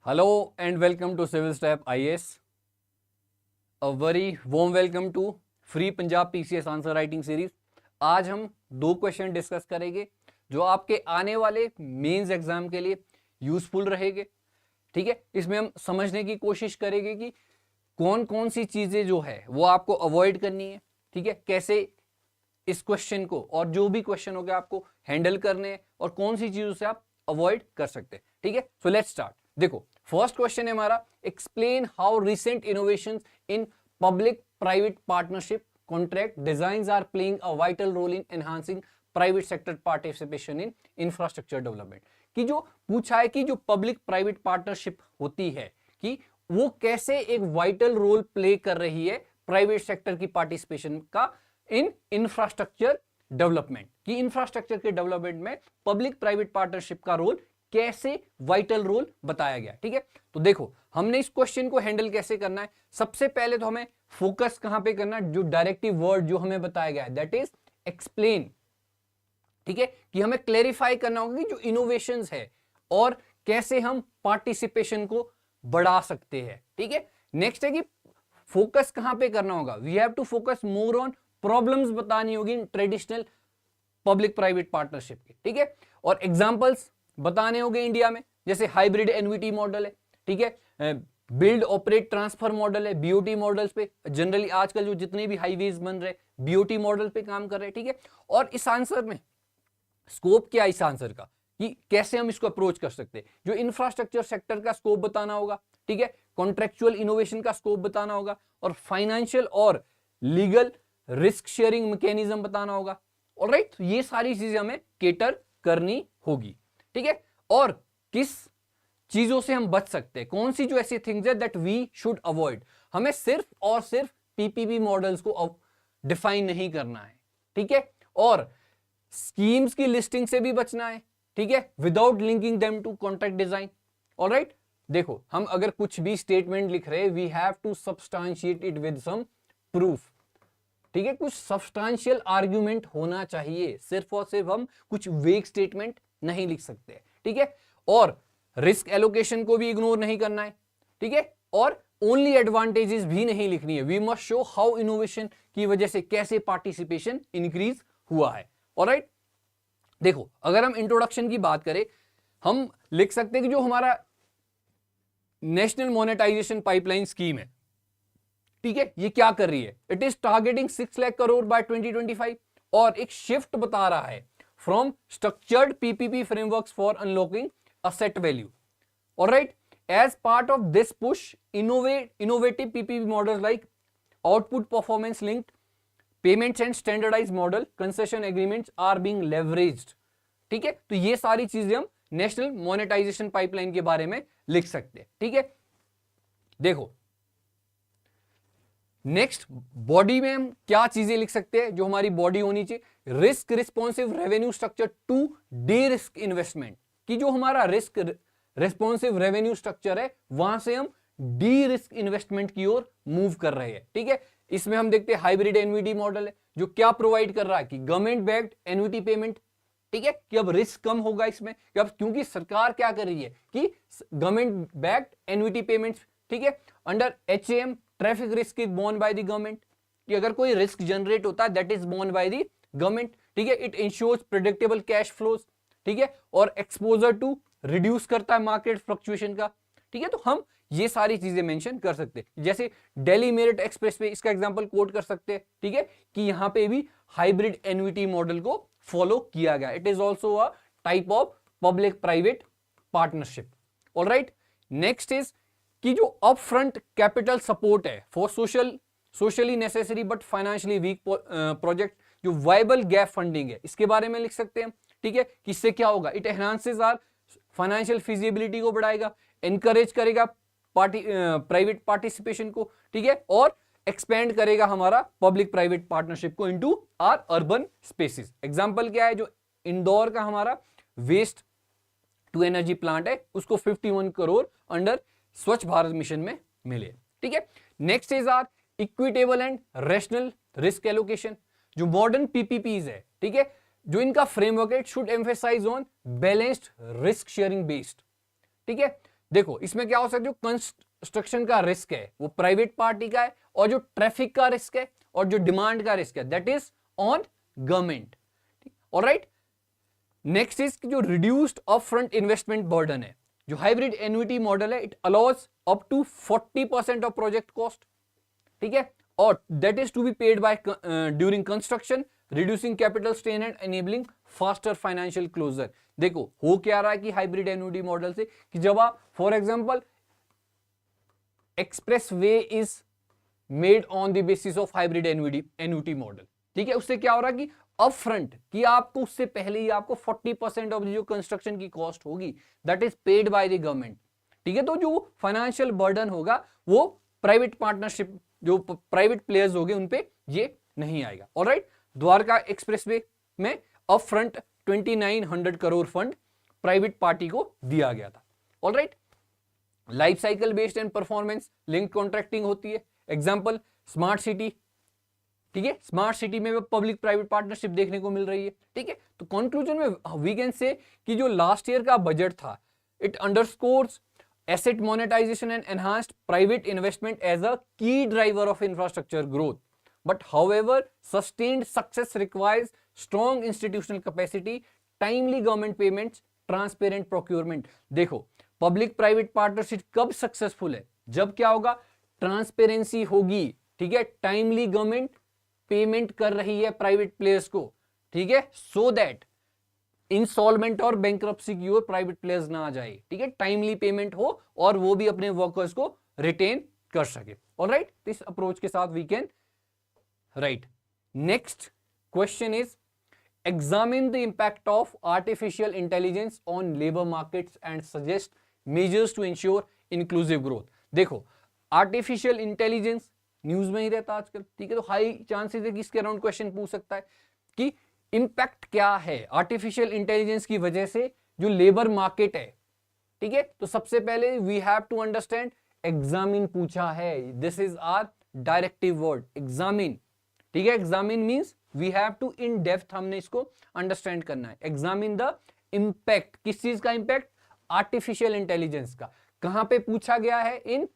Hello and welcome to Civil Step IAS. A very warm welcome to free Punjab PCS answer writing series. आज हम दो question discuss करेंगे जो आपके आने वाले मेंस एग्जाम के लिए यूजफुल रहेंगे। ठीक है, इसमें हम समझने की कोशिश करेंगे कि कौन कौन सी चीजें जो है वो आपको अवॉइड करनी है। ठीक है, कैसे इस क्वेश्चन को और जो भी क्वेश्चन हो गया आपको हैंडल करने हैं और कौन सी चीजों से आप अवॉइड कर सकते हैं। ठीक है, सो लेट्स स्टार्ट। देखो, फर्स्ट क्वेश्चन है हमारा, explain how recent innovations in public private partnership contract designs are playing a vital role in enhancing private sector participation in infrastructure development. कि जो पूछा है कि जो पब्लिक प्राइवेट पार्टनरशिप होती है कि वो कैसे एक वाइटल रोल प्ले कर रही है प्राइवेट सेक्टर की पार्टिसिपेशन का इन इंफ्रास्ट्रक्चर डेवलपमेंट। कि इंफ्रास्ट्रक्चर के डेवलपमेंट में पब्लिक प्राइवेट पार्टनरशिप का रोल कैसे वाइटल रोल बताया गया। ठीक है, तो देखो हमने इस क्वेश्चन को हैंडल कैसे करना है। सबसे पहले तो हमें फोकस कहां पे करना है, जो डायरेक्टिव वर्ड जो हमें बताया गया है दैट इज एक्सप्लेन। ठीक है, कि हमें क्लेरिफाई करना होगा कि जो इनोवेशंस है और कैसे हम पार्टिसिपेशन को बढ़ा सकते हैं। ठीक है, नेक्स्ट है कि फोकस कहां पे करना होगा, we have to focus more on problems बतानी होगी in traditional public private partnership के। ठीक है, और एग्जांपल्स बताने होंगे इंडिया में, जैसे हाइब्रिड एनवीटी मॉडल है। ठीक है, बिल्ड ऑपरेट ट्रांसफर मॉडल है, बीओटी मॉडल्स पे जनरली आजकल जो जितने भी हाईवेज बन रहे बीओटी मॉडल पे काम कर रहे हैं। ठीक है, और इस आंसर में स्कोप क्या है इस आंसर का कि कैसे हम इसको अप्रोच कर सकते हैं। जो इंफ्रास्ट्रक्चर सेक्टर का स्कोप बताना होगा, ठीक है, कॉन्ट्रेक्चुअल इनोवेशन का स्कोप बताना होगा और फाइनेंशियल और लीगल रिस्क शेयरिंग मैकेनिज्म बताना होगा। ऑलराइट, तो ये सारी चीजें हमें केटर करनी होगी। ठीक है, और किस चीजों से हम बच सकते हैं, कौन सी जो ऐसी थिंग्स है दैट वी शुड अवॉइड। हमें सिर्फ और सिर्फ पीपीपी मॉडल्स को डिफाइन नहीं करना है। ठीक है, और स्कीम्स की लिस्टिंग से भी बचना है। ठीक है, without linking them to contract design. Alright, देखो हम अगर कुछ भी स्टेटमेंट लिख रहे हैं we have to substantiate it with some proof. ठीक है, कुछ सब्सटेंशियल आर्ग्यूमेंट होना चाहिए, सिर्फ और सिर्फ हम कुछ वेग स्टेटमेंट नहीं लिख सकते। ठीक है, और रिस्क एलोकेशन को भी इग्नोर नहीं करना है। ठीक है, और ओनली एडवांटेजेस भी नहीं लिखनी है, we must show how innovation की वजह से कैसे पार्टिसिपेशन इंक्रीज हुआ है। ऑलराइट, देखो अगर हम इंट्रोडक्शन की बात करें, हम लिख सकते हैं कि जो हमारा नेशनल मोनेटाइजेशन पाइपलाइन स्कीम है, ठीक है, ये क्या कर रही है, it is targeting 6 lakh crore by 2025 और एक शिफ्ट बता रहा है from structured PPP frameworks for unlocking asset value. Alright, as part of this push innovative PPP models like output performance linked payments and standardised model concession agreements are being leveraged. ठीक है, तो ये सारी चीजें हम नेशनल मोनेटाइजेशन पाइपलाइन के बारे में लिख सकते हैं। ठीक है, देखो नेक्स्ट बॉडी में हम क्या चीजें लिख सकते हैं, जो हमारी बॉडी होनी चाहिए, risk responsive revenue structure to derisk investment. कि जो हमारा रिस्क रिस्पॉन्सिव रेवेन्यू स्ट्रक्चर है वहां से हम डी रिस्क इन्वेस्टमेंट की ओर मूव कर रहे हैं। ठीक है, इसमें हम देखते हैं हाइब्रिड एनवीटी मॉडल है जो क्या प्रोवाइड कर रहा है कि गवर्नमेंट बैक्ड एनवीटी पेमेंट। ठीक है, कि अब रिस्क कम होगा इसमें कि अब क्योंकि सरकार क्या कर रही है कि गवर्नमेंट बैक्ड एनवीटी पेमेंट्स। ठीक है, under HAM traffic risk is borne by the government, कि अगर कोई रिस्क जनरेट होता है that is borne by the government. ठीक है, it ensures predictable cash flows. ठीक है, और एक्सपोजर टू रिड्यूस करता है मार्केट फ्लक्चुएशन का। ठीक है, तो हम ये सारी चीजें मेंशन कर सकते हैं, जैसे दिल्ली मेरठ एक्सप्रेस पे इसका एग्जांपल कोट कर सकते हैं। ठीक है, कि यहां पे भी हाइब्रिड एनवीटी मॉडल को फॉलो किया गया, it is also a type of public private partnership. Alright, next is कि जो अप फ्रंट कैपिटल सपोर्ट है for socially necessary but financially week project, जो वायबल गैप फंडिंग है इसके बारे में लिख सकते हैं। ठीक है, कि इससे क्या होगा, it enhances our financial feasibility को बढ़ाएगा, एनकरेज करेगा प्राइवेट पार्टिसिपेशन को। ठीक है, और एक्सपेंड करेगा हमारा पब्लिक प्राइवेट पार्टनरशिप को into our urban spaces. Example क्या है, जो इंदौर का हमारा वेस्ट टू एनर्जी प्लांट है उसको 51 करोड़ अंडर स्वच्छ भारत मिशन में मिले। ठीक है, next is our equitable and rational risk allocation, जो मॉडर्न पीपीपीज है। ठीक है, जो इनका फ्रेमवर्क है, it should emphasise on balanced risk sharing based. ठीक है, देखो इसमें क्या हो सकता है, जो कंस्ट्रक्शन का रिस्क है वो प्राइवेट पार्टी का है, और जो ट्रैफिक का रिस्क है और जो डिमांड का रिस्क है that is on government. Alright, next is जो रिड्यूस्ड अपफ्रंट इन्वेस्टमेंट बर्डन है। जो हाइब्रिड एन्युटी मॉडल है it allows up to 40% of project cost, ठीक है, और that is to be paid by during construction, reducing capital strain and enabling faster financial closure. देखो हो क्या रहा है कि हाइब्रिड एन्युटी मॉडल से कि जब आप for example express way is made on the basis of hybrid annuity model, ठीक है, उससे क्या हो रहा है कि अप फ्रंट कि आपको उससे पहले ही आपको 40% ऑफ जो कंस्ट्रक्शन की कॉस्ट होगी that is paid by the government, ठीक है। तो जो फाइनेंशियल बर्डन होगा वो प्राइवेट पार्टनरशिप, जो प्राइवेट प्लेयर्स होंगे उन पे ये नहीं आएगा। ऑलराइट, द्वारका एक्सप्रेसवे में up front 2900 crore fund private party को दिया गया था। Alright, life cycle based and performance link contracting होती है। एग्जांपल स्मार्ट सिटी, ठीक है, स्मार्ट सिटी में पब्लिक प्राइवेट पार्टनरशिप देखने को मिल रही है, ठीक है। तो कंक्लूजन में वी कैन से कि जो लास्ट ईयर का बजट था it underscores asset monetization and enhanced private investment as a key driver of infrastructure growth. But however, sustained success requires strong institutional capacity, timely government payments, transparent procurement. देखो public private partnership कब successful है, जब क्या होगा, transparency होगी, ठीक है, timely government payment कर रही है प्राइवेट प्लेयर्स को, ठीक है, सो दैट इंसॉल्वेंट और बैंक्रप्सी की ओर प्राइवेट प्लेयर्स ना आ जाए, ठीक है, टाइमली पेमेंट हो और वो भी अपने वर्कर्स को रिटेन कर सके। ऑलराइट, इस अप्रोच के साथ we can write. Next question is examine the impact of artificial intelligence on labour markets and suggest measures to ensure inclusive growth. देखो आर्टिफिशियल इंटेलिजेंस न्यूज में ही रहता आजकल, ठीक है, तो हाई चांसेस है कि इसके अराउंड क्वेश्चन पूछ सकता है कि इंपैक्ट क्या है आर्टिफिशियल इंटेलिजेंस की वजह से जो लेबर मार्केट है, ठीक है। तो सबसे पहले we have to understand examine पूछा है, this is our directive word examine, ठीक है। Examine means we have to in depth हमने इसको अंडरस्टैंड करना है। एग्जामिन द इंपैक्ट, किस चीज का इंपैक्ट, आर्टिफिशियल इंटेलिजेंस का। कहां पे पूछा गया है, in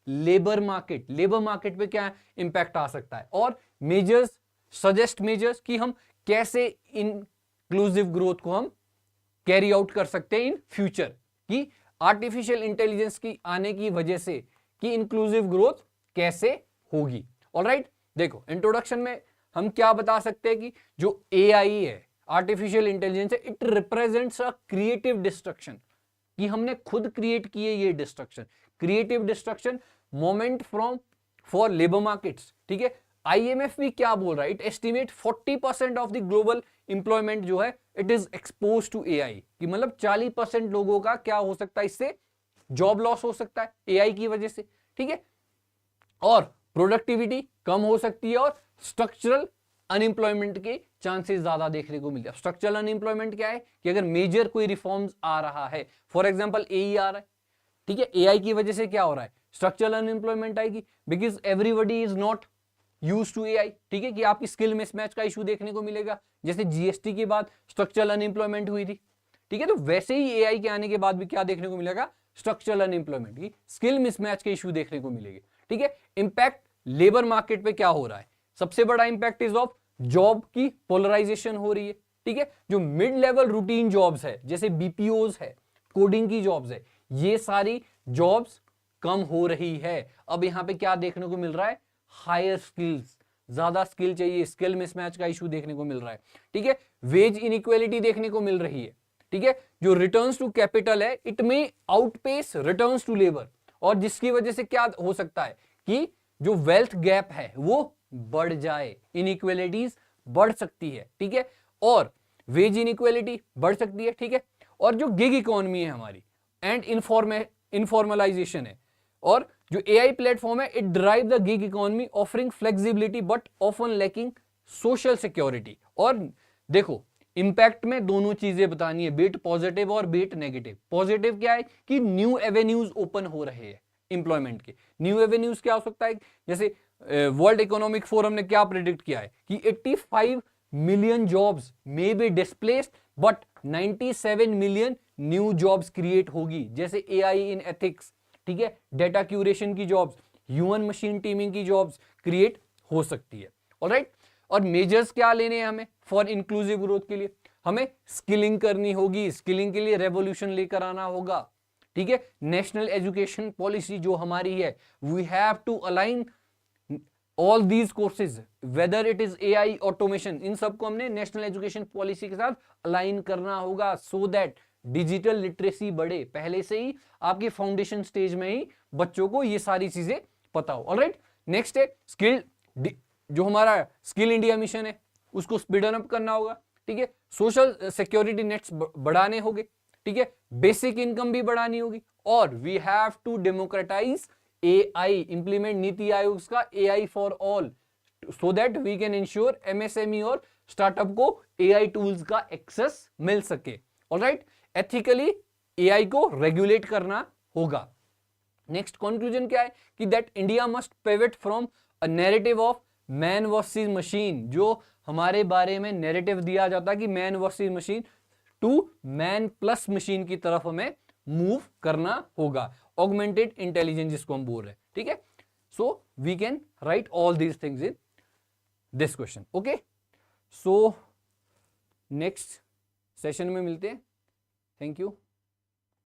labour market, labour market पे क्या इंपैक्ट आ सकता है, और मेजर्स, सजेस्ट मेजर्स कि हम कैसे इंक्लूसिव ग्रोथ को हम कैरी आउट कर सकते हैं इन फ्यूचर, कि आर्टिफिशियल इंटेलिजेंस की आने की वजह से कि इंक्लूसिव ग्रोथ कैसे होगी। ऑलराइट, देखो इंट्रोडक्शन में हम क्या बता सकते हैं कि जो एआई है, आर्टिफिशियल इंटेलिजेंस है, it represents a creative destruction, कि हमने खुद क्रिएट किए ये destruction, creative destruction moment from for labour markets, ठीक है। IMF भी क्या बोल रहा है, it estimate 40% of the global employment जो है it is expose to AI, कि मतलब 40% लोगों का क्या हो सकता है, इससे जॉब लॉस हो सकता है एआई की वजह से, ठीक है, और प्रोडक्टिविटी कम हो सकती है, और स्ट्रक्चरल अनएम्प्लॉयमेंट के चांसेस ज्यादा देखने को मिलते हैं। स्ट्रक्चरल अनएम्प्लॉयमेंट क्या है कि अगर मेजर कोई रिफॉर्म्स आ रहा है, फॉर एग्जांपल एई आ रहा है, ठीक है, एआई की वजह से क्या हो रहा है, स्ट्रक्चरल अनएम्प्लॉयमेंट आएगी, because everybody is not use to AI, ठीक है, कि आपकी स्किल मिसमैच का इशू देखने को मिलेगा, जैसे जीएसटी के बाद स्ट्रक्चरल अनएम्प्लॉयमेंट हुई थी, ठीक है। तो वैसे ही एआई के आने के बाद भी क्या देखने को मिलेगा, स्ट्रक्चरल अनएम्प्लॉयमेंट की स्किल मिसमैच के इशू देखने को मिलेगी, ठीक है। इंपैक्ट लेबर मार्केट पे क्या हो रहा है, सबसे बड़ा इंपैक्ट इज ऑफ जॉब की पोलराइजेशन हो रही है, ठीक है। जो मिड लेवल रूटीन जॉब्स है, जैसे बीपीओज है, कोडिंग की जॉब्स है, ये सारी जॉब्स कम हो रही है। अब यहां पे क्या देखने को मिल रहा है, हायर स्किल्स, ज्यादा स्किल चाहिए, स्किल मिसमैच का इशू देखने को मिल रहा है, ठीक है। वेज इनइक्वालिटी देखने को मिल रही है, ठीक है। जो रिटर्न्स टू कैपिटल है इट में आउटपेस रिटर्न्स टू लेबर, और जिसकी वजह से क्या हो सकता है कि जो वेल्थ गैप है वो बढ़ जाए, इनइक्वालिटीज बढ़ सकती है, ठीक है, और वेज इनइक्वालिटी बढ़ सकती है, ठीक है। और जो गिग इकोनॉमी है हमारी एंड इनफॉर्मलाइजेशन है, और जो एआई प्लेटफॉर्म है it drive the gig economy offering flexibility but often lacking social security. और देखो इंपैक्ट में दोनों चीजें बतानी है, बीट पॉजिटिव और बीट नेगेटिव। पॉजिटिव क्या है कि न्यू एवेन्यूज ओपन हो रहे हैं इंप्लॉयमेंट के। न्यू एवेन्यूज क्या हो सकता है, जैसे वर्ल्ड इकोनॉमिक फोरम ने क्या प्रेडिक्ट किया है कि 85 million jobs may be displaced but 97 million new jobs create होगी, जैसे एआई इन एथिक्स, ठीक है, डेटा क्यूरेशन की जॉब्स, ह्यूमन मशीन टीमिंग की जॉब्स क्रिएट हो सकती है। ऑलराइट, और मेजर्स क्या लेने हैं हमें फॉर इंक्लूसिव ग्रोथ के लिए? हमें स्किलिंग करनी होगी, स्किलिंग के लिए रेवोल्यूशन लेकर आना होगा, ठीक है। नेशनल एजुकेशन पॉलिसी जो हमारी है, we have to align all these courses, whether it is AI, automation, इन सबको हमने नेशनल एजुकेशन पॉलिसी के साथ अलाइन करना होगा, सो दैट डिजिटल लिटरेसी बढ़े, पहले से ही आपके फाउंडेशन स्टेज में ही बच्चों को ये सारी चीजें पता हो। ऑलराइट, नेक्स्ट है स्किल, जो हमारा स्किल इंडिया मिशन है उसको स्पीडन अप करना होगा, ठीक है। सोशल सिक्योरिटी नेट्स बढ़ाने होंगे, ठीक है, बेसिक इनकम भी बढ़ानी होगी, और we have to democratise AI, implement NITI Aayog का AI for all, so that we can ensure MSME और स्टार्टअप को एआई टूल्स का एक्सेस मिल सके। ऑलराइट, एथिकली एआई को रेगुलेट करना होगा। नेक्स्ट कंक्लूजन क्या है कि that India must pivot from a narrative of man versus machine, जो हमारे बारे में नैरेटिव दिया जाता है कि man versus machine, to man plus machine की तरफ हमें मूव करना होगा, ऑगमेंटेड इंटेलिजेंस जिसको हम बोल रहे हैं, ठीक है। So we can write all these things in this question. Okay, so next session में मिलते हैं। Thank you.